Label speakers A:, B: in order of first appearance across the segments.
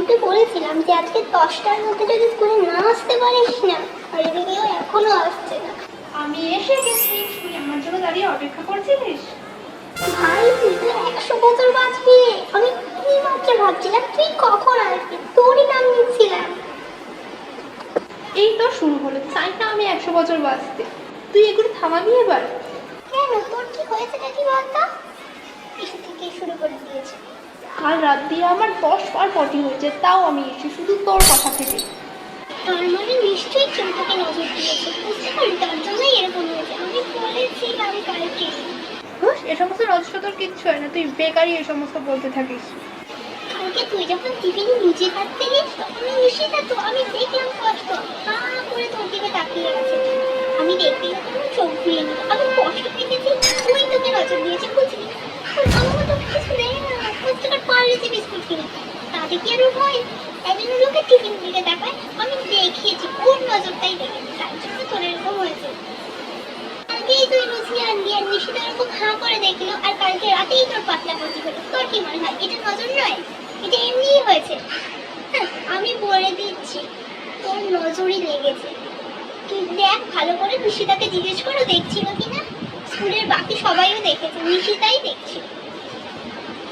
A: ওকে বলেছিলাম যে আজকে 10টার মধ্যে যদি স্কুলে না আসতে পারিস না, আর এদিকে ও এখনো আসছে না।
B: আমি এসে গেছি, তুই আমার জন্য দাঁড়িয়ে অপেক্ষা করছিলিস?
A: ভাই তুই তো 100 বছর বাঁচবি। আমি কি মাত্র ভাবছিলাম তুই কখন আসবি, তোরই নাম নিচ্ছিলাম।
B: এই তো শুরু হলো, চাই না আমি 100 বছর বাঁচতে। তুই এগুলো থামাবি এবার?
A: কেন, তোর কি হয়েছে নাকি বলতো? এসে থেকে শুরু করে দিয়েছে।
B: কাল রাত দিয়ে আমার 10 বার পটি হয়েছে, তাও আমি এসে শুধু তোর কথা থেকে।
A: তার মানে নিশ্চয়ই কেউ তোকে নজর দিয়েছে, বুঝতে পারি তার জন্যই এরকম হয়েছে। আমি বলেছিলাম কালকে।
B: এ সমস্ত নজর তোর কিচ্ছু হয় না, তুই বেকারই এ সমস্ত বলতে থাকিস।
A: কালকে তুই যখন টিফিনে নিচে থাকতে গিস তখন নিশ্চিত তো আমি দেখলাম কষ্ট করে তোর দিকে তাকিয়ে আছে। আমি দেখতে তখন চোখ ঘুরিয়ে নিল, আমি কষ্ট দেখেছি তুই তোকে নজর দিয়েছে, বুঝলি? আমার তো কিছু দেয় না, 5 টাকার পার্লেজি বিস্কুট কিনে তাতে কি আরো ভয়? একজন লোকে টিফিন দিকে দেখায়, আমি দেখিয়েছি ওর নজরটাই দেখেছি, তার জন্য তোর এরকম হয়েছে। কালকেই তুই লুচি আনবি আর নিশিতা এরকম হাঁ করে দেখলো, আর কালকে রাতেই তোর পাতলা পটি হলো। তোর কি মনে হয় এটা নজর নয়? এটা এমনিই হয়েছে। আমি বলে দিচ্ছি তোর নজরই লেগেছে। তুই দেখ ভালো করে, নিশিতাকে জিজ্ঞেস করো দেখছিল কিনা। স্কুলের বাকি সবাইও দেখেছে, নিশিতাই দেখছিল।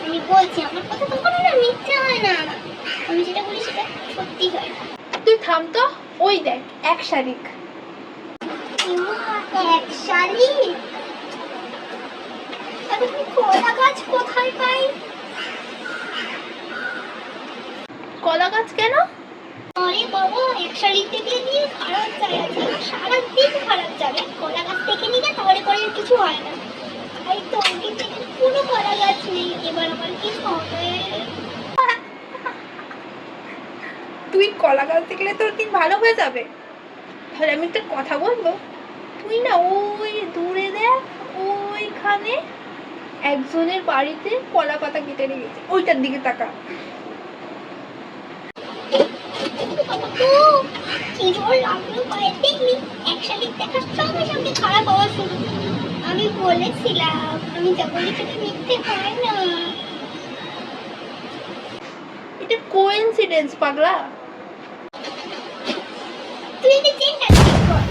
A: আমি বলছি আমার কথা কখনো না মিথ্যে হয় না, আমি যেটা বলি সেটা সত্যি হয়।
B: তুই থাম তো, ওই দেখ 1 শালিক।
A: এক শালিক? আমি কলা গাছ কোথায় পাই?
B: কলা গাছ কেন?
A: আরে বাবা, এক শালিক দেখলে দিয়ে খারাপ যায় আছে, সারাদিন খারাপ যাবে। কলা গাছ দেখে নিলে তাহলে পরে আর কিছু হয় না। তাই তো আগে থেকে কোনো কলা গাছ নেই, এবার আমার কি হবে?
B: তুই কলা গাছ দেখলে তোর দিন ভালো হয়ে যাবে? তাহলে আমি একটা কথা বলবো, তুই না ওই দূরে দেখ, ওইখানে একজনের বাড়িতে কলা পাতা কেটে রেখেছে, ওইটার দিকে তাকা।
A: কি জোর লাগলো পায়ে, দেখলি? এক শালিক দেখার সঙ্গে সঙ্গে খারাপ হওয়া শুরু। আমি বলেছিলাম, আমি যা বলি সেটা মিথ্যে হয় না।
B: এটা কোইন্সিডেন্স পাগলা।
A: তুই এটা চেনটা ঠিক কর।